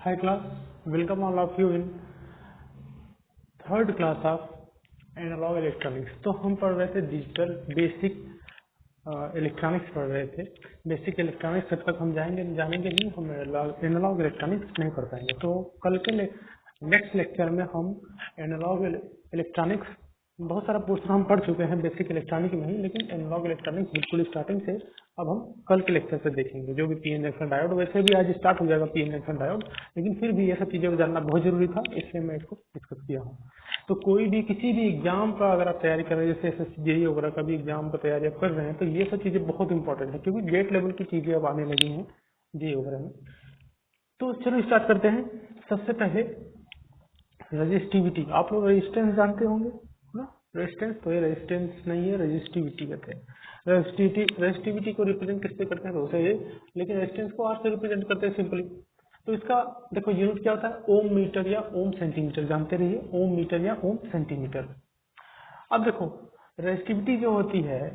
Hi class, welcome all of you in third class of analog electronics. तो हम पढ़ रहे थे डिजिटल बेसिक इलेक्ट्रॉनिक्स पढ़ रहे थे। बेसिक इलेक्ट्रॉनिक्स तब तक हम जानेंगे नहीं, हम एनालॉग इलेक्ट्रॉनिक्स नहीं पढ़ पाएंगे। तो कल के नेक्स्ट लेक्चर में हम एनालॉग इलेक्ट्रॉनिक्स बहुत सारा पोर्शन हम पढ़ चुके हैं बेसिक इलेक्ट्रॉनिक में ही, लेकिन एनालॉग इलेक्ट्रॉनिक्स बिल्कुल स्टार्टिंग से अब हम कल के लेक्चर से देखेंगे। जो भी पीएन जंक्शन डायोड, वैसे भी आज स्टार्ट हो जाएगा पीएन जंक्शन डायोड, लेकिन फिर भी ये सब चीजें जानना बहुत जरूरी था, इसलिए मैं इसको डिस्कस किया हूँ। तो कोई भी किसी भी एग्जाम का अगर आप तैयारी कर रहे हैं, जैसे एसएससी जेईई वगैरह का भी एग्जाम का तैयारी आप कर रहे हैं, तो ये सब चीजें बहुत इंपॉर्टेंट है, क्योंकि गेट लेवल की चीजें अब आने लगी हैं जेईई वगैरह में। तो चलो स्टार्ट करते हैं। सबसे पहले रजिस्टिविटी। आप लोग रेजिस्टेंस जानते होंगे ना? रेजिस्टेंस तो ये रेजिस्टेंस नहीं है, रजिस्टिविटी कहते हैं। रजिस्टिविटी को रिप्रेजेंट किससे करते हैं? तो उसे, लेकिन रेजिस्टेंस को आर से रिप्रेजेंट करते हैं सिंपली। तो इसका देखो यूनिट क्या होता है, ओम मीटर या ओम सेंटीमीटर। जानते रहिए, ओम मीटर या ओम सेंटीमीटर। अब देखो रेजिस्टिविटी जो होती है,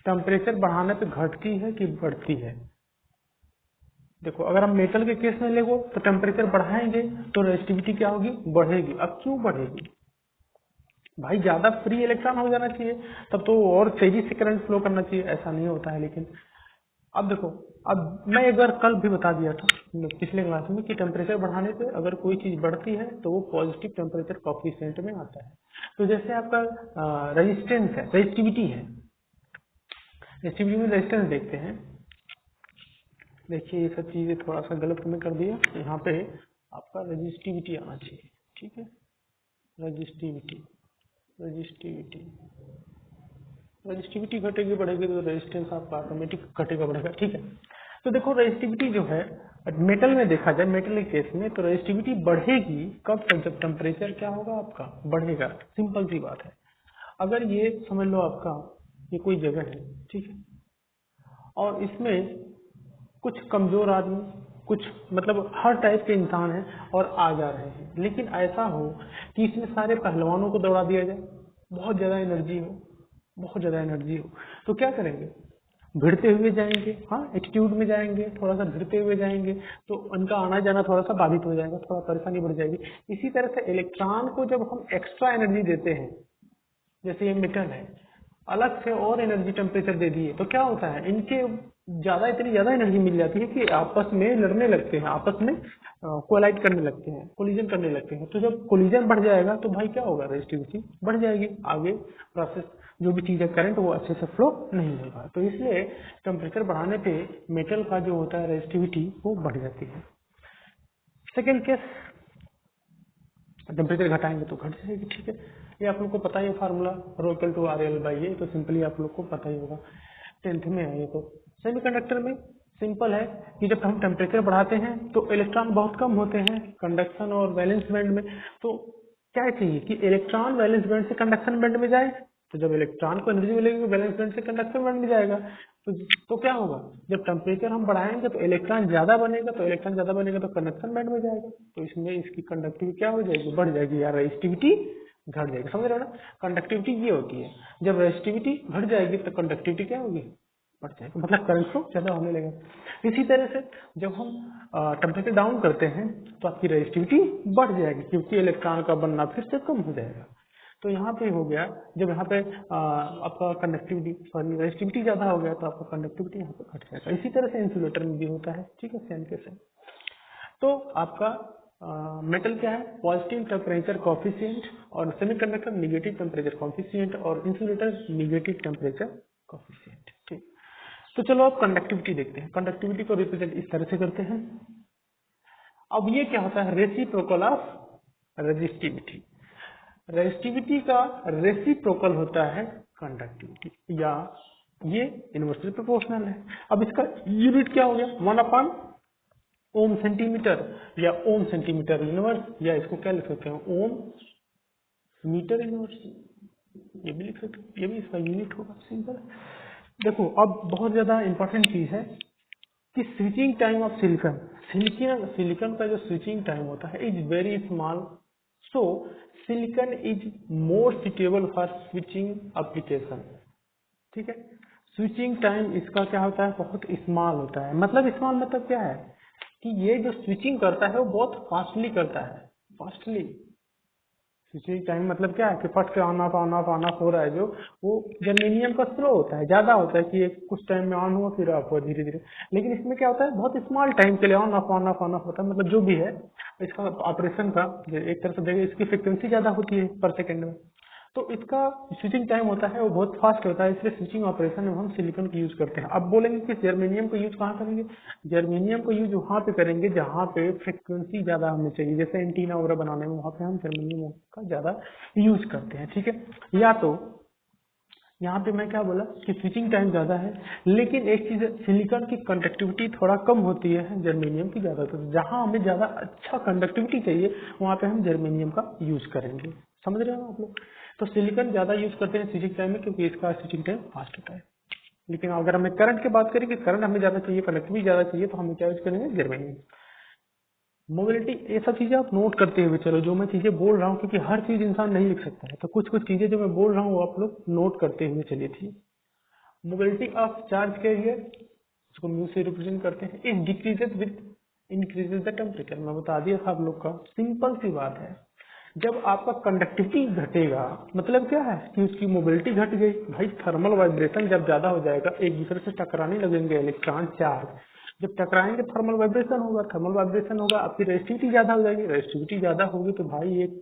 टेम्परेचर बढ़ाने पे घटती है कि बढ़ती है? देखो अगर हम मेटल के केस में लेगो तो टेम्परेचर बढ़ाएंगे तो रेजिस्टिविटी क्या होगी? बढ़ेगी। अब क्यों बढ़ेगी भाई? ज्यादा फ्री इलेक्ट्रॉन हो जाना चाहिए, तब तो और तेजी से करंट फ्लो करना चाहिए, ऐसा नहीं होता है। लेकिन अब देखो, अब मैं एक बार कल भी बता दिया था पिछले क्लास में कि टेम्परेचर बढ़ाने पे अगर कोई चीज बढ़ती है तो वो पॉजिटिव टेम्परेचर कोएफिशिएंट में आता है। तो जैसे आपका रेजिस्टेंस है, रेजिस्टिविटी है, रेजिस्टिविटी में रेजिस्टेंस देखते हैं। देखिए ये सब चीजें थोड़ा सा गलत में कर दिया, यहाँ पे आपका रेजिस्टिविटी आना चाहिए। ठीक है, रेजिस्टिविटी रेजिस्टिविटी रेजिस्टिविटी घटेगी बढ़ेगी तो रेजिस्टेंस आपका ऑटोमेटिक घटेगा बढ़ेगा। ठीक है, तो देखो रेजिस्टिविटी जो है मेटल में देखा जाए, मेटल के केस में तो रेजिस्टिविटी बढ़ेगी कब तक? जब टेम्परेचर क्या होगा आपका? बढ़ेगा। सिंपल सी बात है। अगर ये समझ लो आपका ये कोई जगह है, ठीक है, और इसमें कुछ कमजोर आदमी, कुछ मतलब हर टाइप के इंसान हैं और आ जा रहे हैं, लेकिन ऐसा हो कि इसमें सारे पहलवानों को दौड़ा दिया जाए, बहुत ज्यादा एनर्जी हो, बहुत ज्यादा एनर्जी हो, तो क्या करेंगे? भिड़ते हुए जाएंगे। हाँ, एटीट्यूड में जाएंगे, थोड़ा सा भिड़ते हुए जाएंगे, तो उनका आना जाना थोड़ा सा बाधित हो जाएगा, थोड़ा परेशानी बढ़ जाएगी। इसी तरह से इलेक्ट्रॉन को जब हम एक्स्ट्रा एनर्जी देते हैं, जैसे ये मेटल है, अलग से और एनर्जी टेम्परेचर दे दिए, तो क्या होता है? इनके इतनी ज्यादा एनर्जी मिल जाती है कि आपस में लड़ने लगते हैं, आपस में कोलाइड करने लगते हैं, कोलिजन करने लगते हैं। तो जब कोलिजन बढ़ जाएगा तो भाई क्या होगा? रेजिस्टिविटी बढ़ जाएगी, आगे प्रोसेस जो भी चीज है करंट वो अच्छे से फ्लो नहीं होगा। तो इसलिए टेम्परेचर बढ़ाने पे मेटल का जो होता है रेजिस्टिविटी वो बढ़ जाती है। सेकेंड केस, टेम्परेचर घटाएंगे तो घट जाएगी। ठीक है, ये आप लोग को पता ही है formula, rho equal to R L by A, तो सिंपली आप लोग को पता ही होगा, 10th में है ये। तो सेमीकंडक्टर में सिंपल है कि जब हम टेम्परेचर बढ़ाते हैं तो इलेक्ट्रॉन बहुत कम होते हैं कंडक्शन और वैलेंस बैंड में। तो क्या चाहिए कि इलेक्ट्रॉन वैलेंस बैंड से कंडक्शन बैंड में जाए, तो जब इलेक्ट्रॉन को एनर्जी मिलेगी वैलेंस बैंड से कंडक्शन बैंड में जाएगा। तो क्या होगा? जब टेम्परेचर हम बढ़ाएंगे तो इलेक्ट्रॉन ज्यादा बनेगा, तो इलेक्ट्रॉन ज्यादा बनेगा तो कंडक्शन बैंड में जाएगा, तो इसमें इसकी कंडक्टिविटी क्या हो जाएगी? बढ़ जाएगी, या रेजिस्टिविटी घट जाएगी। समझ रहे हो ना? कंडक्टिविटी ये होती है, जब रेजिस्टिविटी घट जाएगी तो कंडक्टिविटी क्या होगी? बढ़ जाएगी, मतलब करंट फ्लो ज्यादा होने लगेगा। इसी तरह से जब हम टेम्परेचर डाउन करते हैं तो आपकी रेजिस्टिविटी बढ़ जाएगी, क्योंकि इलेक्ट्रॉन का बनना फिर से कम हो जाएगा। तो यहाँ पे हो गया, जब यहाँ पे आपका रेजिस्टिविटी ज्यादा हो गया तो आपका कंडक्टिविटी यहाँ पे घट जाएगा। इसी तरह से इंसुलेटर में भी होता है। ठीक है, सेम के सेम। तो आपका मेटल क्या है? पॉजिटिव टेम्परेचर कोएफिशिएंट, और सेमीकंडक्टर नेगेटिव टेम्परेचर कोएफिशिएंट, और इंसुलेटर नेगेटिव टेम्परेचर कोएफिशिएंट। ठीक, तो चलो अब कंडक्टिविटी देखते हैं। कंडक्टिविटी को रिप्रेजेंट इस तरह से करते हैं। अब ये क्या होता है? Reciprocal of resistivity. रेजिस्टिविटी का रेसिप्रोकल होता है कंडक्टिविटी, या ये इनवर्सली प्रोपोर्शनल है। अब इसका यूनिट क्या हो गया? 1 ओम सेंटीमीटर, या ओम सेंटीमीटर इनवर्स, या इसको क्या लिख सकते हैं? ओम मीटर इनवर्स, ये भी लिख सकते हैं, ये भी इसका यूनिट होगा। सिंपल। देखो अब बहुत ज्यादा इंपॉर्टेंट चीज है कि switching time of silicon. Silicon का जो स्विचिंग टाइम होता है is very small, so silicon is more suitable for switching application. ठीक है, स्विचिंग टाइम इसका क्या होता है? बहुत स्मॉल होता है। मतलब स्मॉल मतलब क्या है कि ये जो स्विचिंग करता है वो बहुत फास्टली करता है, फास्टली। स्विचिंग टाइम मतलब क्या है कि फट के ऑन ऑफ हो रहा है जो, वो जर्मेनियम का स्लो होता है, ज्यादा होता है कि एक कुछ टाइम में ऑन हुआ फिर ऑफ हुआ धीरे धीरे। लेकिन इसमें क्या होता है, बहुत स्मॉल टाइम के लिए ऑन ऑफ होता है, मतलब जो भी है इसका ऑपरेशन का एक तरह से देखिए इसकी फ्रिक्वेंसी ज्यादा होती है पर सेकेंड में, तो इसका स्विचिंग टाइम होता है वो बहुत फास्ट होता है, इसलिए स्विचिंग ऑपरेशन में हम सिलिकॉन का यूज करते हैं। अब बोलेंगे कि जर्मेनियम का यूज कहाँ करेंगे, जर्मेनियम का यूज वहाँ पे करेंगे जहाँ पे फ्रिक्वेंसी ज्यादा हमें चाहिए, जैसे एंटीना वगैरह बनाने में वहाँ पे हम जर्मेनियम का ज्यादा यूज करते हैं, ठीक है। या तो यहाँ पे मैं क्या बोला कि स्विचिंग टाइम ज्यादा है, लेकिन एक चीज है, सिलिकॉन की कंडक्टिविटी थोड़ा कम होती है जर्मेनियम की ज्यादा, तो जहाँ हमें ज्यादा अच्छा कंडक्टिविटी चाहिए वहाँ पे हम जर्मेनियम का यूज करेंगे। समझ रहे हो आप लोग? तो सिलिकॉन ज्यादा यूज करते हैं स्विचिंग टाइम में, क्योंकि इसका स्विचिंग टाइम फास्ट होता है। लेकिन अगर हमें करंट की बात करें कि करंट हमें ज्यादा चाहिए, कंडक्टिविटी ज्यादा चाहिए, तो हमें क्या यूज करेंगे, जर्मेनियम। मोबिलिटी, ये सब चीजें आप नोट करते हुए चलो, जो मैं चीजें बोल रहा हूँ, क्योंकि हर चीज इंसान नहीं लिख सकता है, तो कुछ कुछ चीजें जो मैं बोल रहा हूँ वो आप लोग नोट करते हुए चलिए, ठीक। मोबिलिटी ऑफ चार्ज कैरियर, इसको म्यू से रिप्रेजेंट करते हैं, it decreases with increases the temperature. मैं बता दिया था आप लोग का, सिंपल सी बात है। जब आपका कंडक्टिविटी घटेगा मतलब क्या है कि उसकी मोबिलिटी घट गई, भाई थर्मल वाइब्रेशन जब ज्यादा हो जाएगा, एक दूसरे से टकराने लगेंगे इलेक्ट्रॉन चार्ज, जब टकराएंगे थर्मल वाइब्रेशन होगा, थर्मल वाइब्रेशन होगा, आपकी रेजिस्टिविटी ज्यादा हो जाएगी, रेजिस्टिविटी ज्यादा होगी तो भाई एक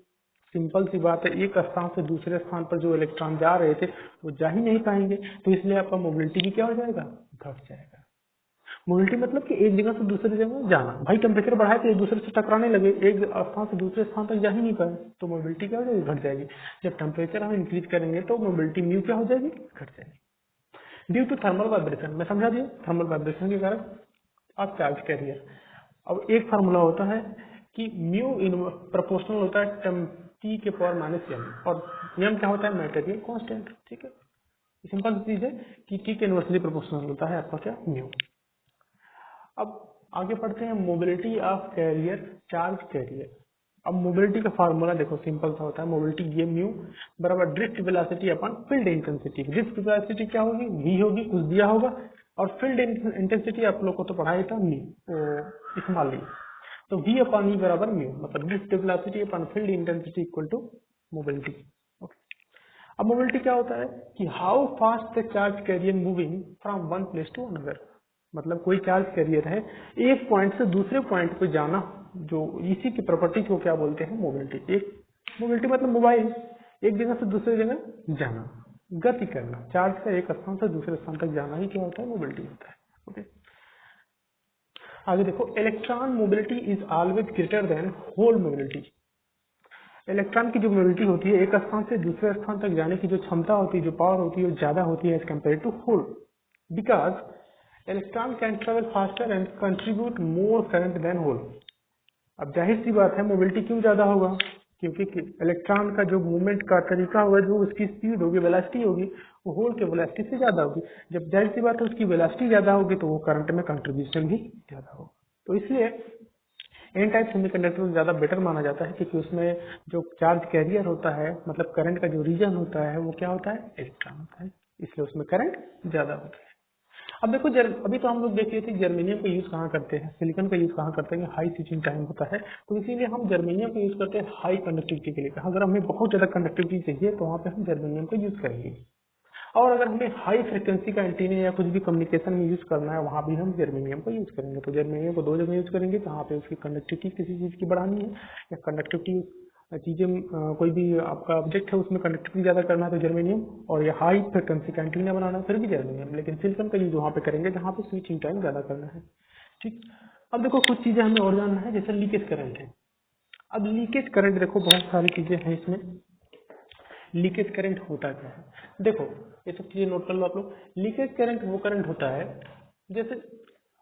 सिंपल सी बात है, एक स्थान से दूसरे स्थान पर जो इलेक्ट्रॉन जा रहे थे वो जा ही नहीं पाएंगे, तो इसलिए आपका मोबिलिटी भी क्या हो जाएगा, घट जाएगा। मोबिलिटी मतलब कि एक जगह से दूसरी जगह जाना, भाई टेम्परेचर बढ़ाए तो एक दूसरे से टकराने लगे, एक स्थान से दूसरे स्थान तक जा ही नहीं पाए, तो मोबिलिटी क्या हो जाएगी, घट जाएगी। जब टेम्परेचर हम इंक्रीज करेंगे तो मोबिलिटी म्यू क्या हो जाएगी, घट जाएगी, ड्यू टू थर्मल वाइब्रेशन। मैं समझा दिया, थर्मल वाइब्रेशन के कारण आप चार्ज कैरियर। अब एक फार्मूला होता है कि म्यू इन प्रोपोर्शनल होता है टी के पावर माइनस एम, और एम क्या होता है, मटेरियल कांस्टेंट, ठीक है। सिंपल चीज है कि टी के इनवर्सली प्रोपोर्शनल होता है आपका क्या, म्यू। अब आगे पढ़ते हैं mobility of carrier, charge carrier. अब मोबिलिटी का फार्मूला देखो सिंपल सा होता है, मोबिलिटी ये म्यू बराबर drift velocity upon field intensity. Drift velocity क्या होगी, वी होगी, कुछ दिया होगा, और फील्ड इंटेंसिटी आप लोग को तो पढ़ाया था म्यू, स्मॉल ई, तो वी अपॉन ई बराबर म्यू, मतलब drift velocity upon field intensity equal to mobility. अब मोबिलिटी क्या होता है कि how fast the charge carrier moving from one place to another, मतलब कोई चार्ज कैरियर है एक पॉइंट से दूसरे पॉइंट पे जाना, जो इसी की प्रॉपर्टी को क्या बोलते हैं, मोबिलिटी। एक मोबिलिटी मतलब मोबाइल, एक जगह से दूसरी जगह जाना, गति करना, चार्ज का एक स्थान से दूसरे स्थान तक जाना ही क्या होता है, मोबिलिटी होता है। ओके, आगे देखो, electron mobility is always greater than hole mobility. Electron की जो मोबिलिटी होती है एक स्थान से दूसरे स्थान तक जाने की जो क्षमता होती है, जो पावर होती है, वो ज्यादा होती है as compare to hole, because electron can travel faster and contribute more current than hole. अब जाहिर सी बात है मोबिलिटी क्यों ज्यादा होगा, क्योंकि इलेक्ट्रॉन का जो मूवमेंट का तरीका होगा, जो उसकी स्पीड होगी, वेलोसिटी होगी, वो होल के वेलोसिटी से ज्यादा होगी। जब जाहिर सी बात है उसकी वेलोसिटी ज्यादा होगी तो वो करंट में कंट्रीब्यूशन भी ज्यादा होगा। तो इसलिए एन टाइप सेमीकंडक्टर ज्यादा बेटर माना जाता है, क्योंकि उसमें जो चार्ज कैरियर होता है, मतलब करंट का जो रीजन होता है वो क्या होता है, इलेक्ट्रॉन होता है, इसलिए उसमें करंट ज्यादा होता है। अब देखो अभी तो हम लोग देख रहे थे जर्मेनियम का यूज कहाँ करते हैं, सिलिकॉन का यूज कहाँ करते हैं, हाई स्विचिंग टाइम होता है, तो इसीलिए हम जर्मेनियम का यूज करते हैं हाई कंडक्टिविटी के लिए। अगर हमें बहुत ज्यादा कंडक्टिविटी चाहिए तो वहाँ पे हम जर्मेनियम का यूज करेंगे, और अगर हमें हाई फ्रिक्वेंसी का एंटीना या कुछ भी कम्युनिकेशन में यूज करना है वहाँ भी हम जर्मेनियम का यूज करेंगे। तो जर्मेनियम को दो जगह यूज करेंगे, जहाँ पे उसकी कंडक्टिविटी किसी चीज की बढ़ानी है या कंडक्टिविटी चीजें, कोई भी आपका ऑब्जेक्ट है उसमें कंडक्टिविटी ज्यादा करना है तो जर्मेनियम, और ये हाई फ्रिक्वेंसी का एंटीना बनाना है फिर भी जर्मेनियम। लेकिन सिलिकॉन का यूज वहाँ पे करेंगे जहाँ पे स्विचिंग टाइम ज्यादा करना है, ठीक। अब देखो कुछ चीजें हमें और जानना है, जैसे लीकेज करंट है। अब लीकेज करंट देखो बहुत सारी चीजें हैं इसमें। लीकेज करंट होता क्या है, देखो ये सब चीजें नोट कर लो आप लोग। लीकेज करंट वो करंट होता है जैसे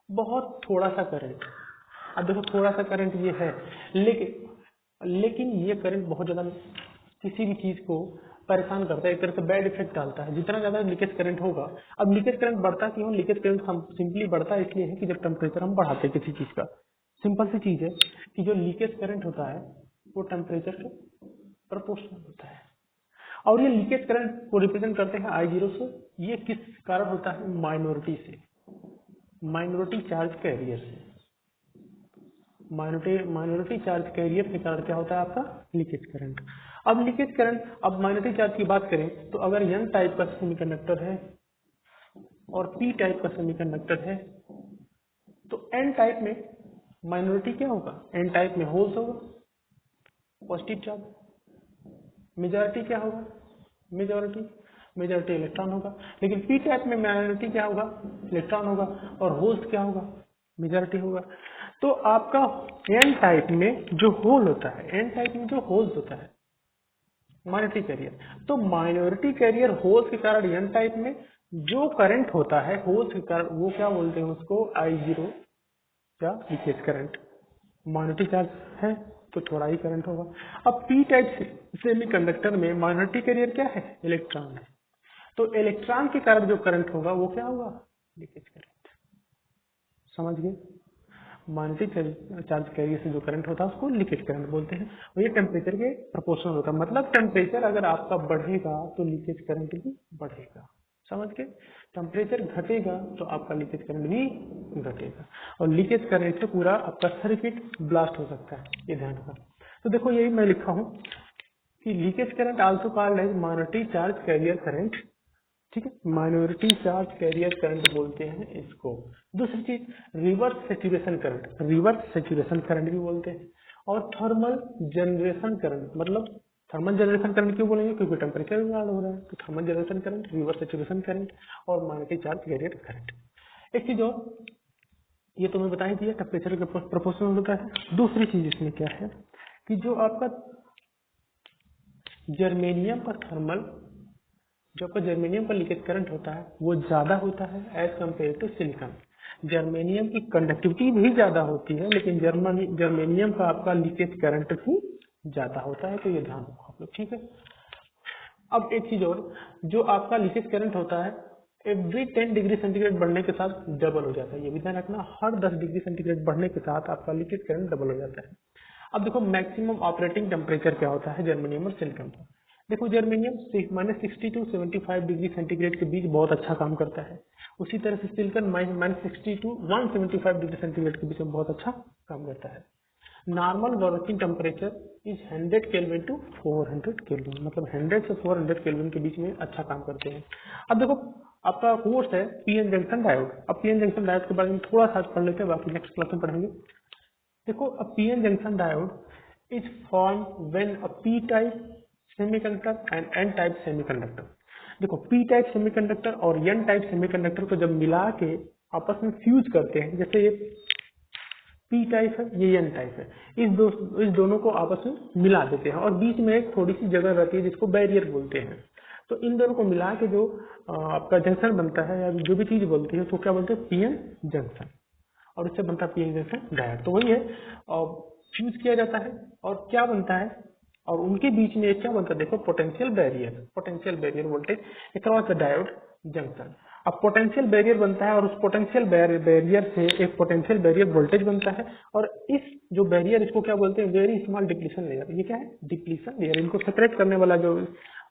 बहुत थोड़ा सा करंट, अब देखो थोड़ा सा करंट ये है, लेकिन ये करंट बहुत ज्यादा किसी भी चीज को परेशान करता है, एक तरह से बैड इफेक्ट डालता है जितना ज्यादा लीकेज करंट होगा। अब लीकेज करंट बढ़ता क्यों, लीकेज करंट हम सिंपली बढ़ता इसलिए है कि जब टेम्परेचर हम बढ़ाते हैं किसी चीज का, सिंपल सी चीज है कि जो लीकेज करंट होता है वो टेम्परेचर के प्रोपोर्शनल होता है, और ये लीकेज करंट को रिप्रेजेंट करते हैं I0 से। ये किस कारण होता है, माइनॉरिटी से, माइनॉरिटी चार्ज कैरियर से। माइनॉरिटी चार्ज कैरियर के कारण क्या होता है आपका लीकेज करंट। अब लीकेज करंट, अब माइनॉरिटी चार्ज की बात करें तो अगर n टाइप का सेमीकंडक्टर है और p टाइप का सेमीकंडक्टर है तो n टाइप में माइनॉरिटी क्या होगा, n टाइप में होल्स होगा पॉजिटिव चार्ज, मेजॉरिटी क्या होगा मेजॉरिटी इलेक्ट्रॉन होगा। लेकिन p टाइप में माइनॉरिटी क्या होगा, इलेक्ट्रॉन होगा और होल्स क्या होगा, मेजॉरिटी होगा। तो आपका n टाइप में जो होल होता है, n टाइप में जो होल्स होता है माइनॉरिटी कैरियर, तो माइनॉरिटी कैरियर होल्स के कारण n टाइप में जो करंट होता है होल्स के कारण वो क्या बोलते हैं उसको I0 या लीकेज करंट। माइनॉरिटी चार्ज है तो थोड़ा ही करंट होगा। अब p टाइप सेमीकंडक्टर में माइनॉरिटी कैरियर क्या है, इलेक्ट्रॉन है, तो इलेक्ट्रॉन के कारण जो करंट होगा वो क्या होगा, लीकेज करंट। समझ गए, माइनॉरिटी चार्ज कैरियर से जो करंट होता है उसको लीकेज करंट बोलते हैं और ये टेम्परेचर के प्रोपोर्शनल होता है। मतलब टेम्परेचर अगर आपका बढ़ेगा तो लीकेज करंट भी बढ़ेगा। समझ के, टेम्परेचर घटेगा तो आपका लीकेज करंट भी घटेगा और लीकेज करंट से पूरा आपका सर्किट ब्लास्ट हो सकता है, ये ध्यान रखना। तो देखो यही मैं लिखा हूँ कि leakage current also called as minority charge carrier current. ठीक है, माइनॉरिटी चार्ज कैरियर करंट बोलते हैं इसको। दूसरी चीज रिवर्स सैचुरेशन करंट भी बोलते हैं और थर्मल जनरेशन करंट। मतलब थर्मल जनरेशन करंट क्यों बोलेंगे, क्योंकि टेम्परेचर रिगार्ड हो रहा है, तो thermal generation current, reverse saturation current और माइनॉरिटी चार्ज कैरियर करंट। एक चीज और, ये तो मैं बता ही दिया टेम्परेचर के प्रोपोर्शनल होता है। दूसरी चीज इसमें क्या है कि जो आपका जर्मेनियम का थर्मल, जो आपका जर्मेनियम का लीकेज करंट होता है वो ज्यादा होता है as compare to silicon. Germanium की कंडक्टिविटी भी ज्यादा होती है लेकिन जर्मेनियम का आपका लीकेज करंट भी ज्यादा होता है, तो ये ध्यान रखो आप लोग। ठीक है, अब एक चीज और, जो आपका लीकेज करंट होता है एवरी 10 डिग्री सेंटीग्रेड बढ़ने के साथ डबल हो जाता है, ये भी ध्यान रखना। हर 10 डिग्री सेंटीग्रेड बढ़ने के साथ आपका लीकेज करंट डबल हो जाता है। अब देखो मैक्सिमम ऑपरेटिंग टेम्परेचर क्या होता है जर्मेनियम और सिलिकॉन का। देखो जर्मेनियम -60 टू 75 डिग्री सेंटीग्रेड के बीच बहुत अच्छा काम करता है, उसी तरह से सिलिकॉन -60 टू 175 डिग्री सेंटीग्रेड के बीच में बहुत अच्छा काम करता है। Normal working temperature is 100 kelvin to 400 kelvin, मतलब 100 से 400 केल्विन के बीच में अच्छा काम करते हैं। अब देखो आपका कोर्स है पीएन जंक्शन डायोड। अब पीएन जंक्शन डायोड के बारे में थोड़ा सा पढ़ लेते हैं, बाकी नेक्स्ट क्लास में पढ़ेंगे। देखो a PN junction diode is form when a P type semiconductor and N type semiconductor. देखो पी टाइप सेमीकंडक्टर और एन टाइप सेमीकंडक्टर को जब मिला के आपस में फ्यूज करते हैं, जैसे ये पी टाइप है ये एन टाइप है, इस दोनों को आपस में मिला देते हैं और बीच में एक थोड़ी सी जगह रहती है जिसको बैरियर बोलते हैं। तो इन दोनों को मिला के जो आपका जंक्शन बनता है या जो भी चीज बोलती है तो क्या बोलते हैं पीएन जंक्शन, और उससे बनता है पीएन जंक्शन डायोड। तो वही है, फ्यूज किया जाता है और क्या बनता है, और उनके बीच में क्या बनता है, देखो potential barrier voltage across the diode junction. अब पोटेंशियल बैरियर बनता है और उस पोटेंशियल बैरियर से एक पोटेंशियल बैरियर वोल्टेज बनता है और इस जो बैरियर इसको क्या बोलते हैं, वेरी स्मॉल डिप्लीशन लेयर। ये क्या है, डिप्लीशन लेयर। इनको सेपरेट करने वाला जो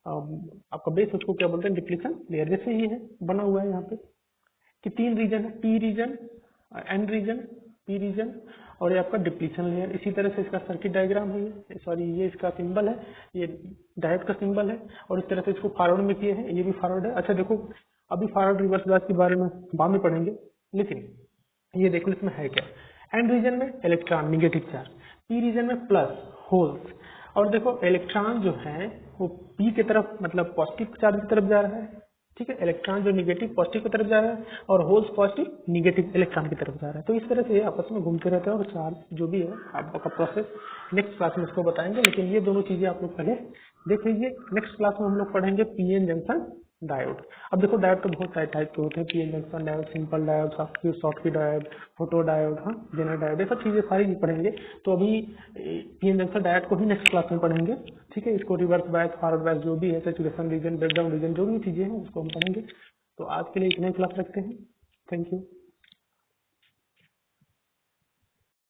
आपका बेस उसको क्या बोलते हैं, डिप्लीशन लेयर। जैसे ये है बना हुआ है यहाँ पे कि 3 रीजन है, P region, N region, P region और ये आपका डिप्लीशन लेयर। इसी तरह से इसका सर्किट डायग्राम है, ये इसका सिंबल है, ये डायोड का सिंबल है और इस तरह से इसको फॉरवर्ड में किए हैं, ये भी फॉरवर्ड है। अच्छा देखो अभी फॉरवर्ड रिवर्स बायस के बारे में बाद में पढ़ेंगे, लेकिन ये देखो इसमें है क्या। एन रीजन में electron negative charge, P region में प्लस होल्स, और देखो इलेक्ट्रॉन जो है वो पी की तरफ मतलब पॉजिटिव चार्ज की तरफ जा रहा है, ठीक है, इलेक्ट्रॉन जो निगेटिव पॉजिटिव की तरफ जा रहा है और होल्स पॉजिटिव निगेटिव इलेक्ट्रॉन की तरफ जा रहा है। तो इस तरह से आपस में घूमते रहते हैं और चार्ज जो भी है आपका प्रोसेस नेक्स्ट क्लास में इसको बताएंगे, लेकिन ये दोनों चीजें आप लोग पहले देख लीजिए। नेक्स्ट क्लास में हम लोग पढ़ेंगे पीएन जंक्शन डायोड। अब देखो डायोड तो बहुत सारे टाइप के होते हैं, PN junction diode, simple diode, Schottky diode, photo diode, हाँ जेनर डायोड, ये सब चीजें सारी पढ़ेंगे। तो अभी पीएन जंक्शन डायोड को ही नेक्स्ट क्लास में पढ़ेंगे, ठीक है। इसको रिवर्स बायस, फॉरवर्ड बायस जो भी है, सैचुरेशन रीजन, ब्रेकडाउन रीजन, जो भी चीजें हैं उसको हम पढ़ेंगे। तो आज के लिए इतने क्लास रखते हैं। Thank you.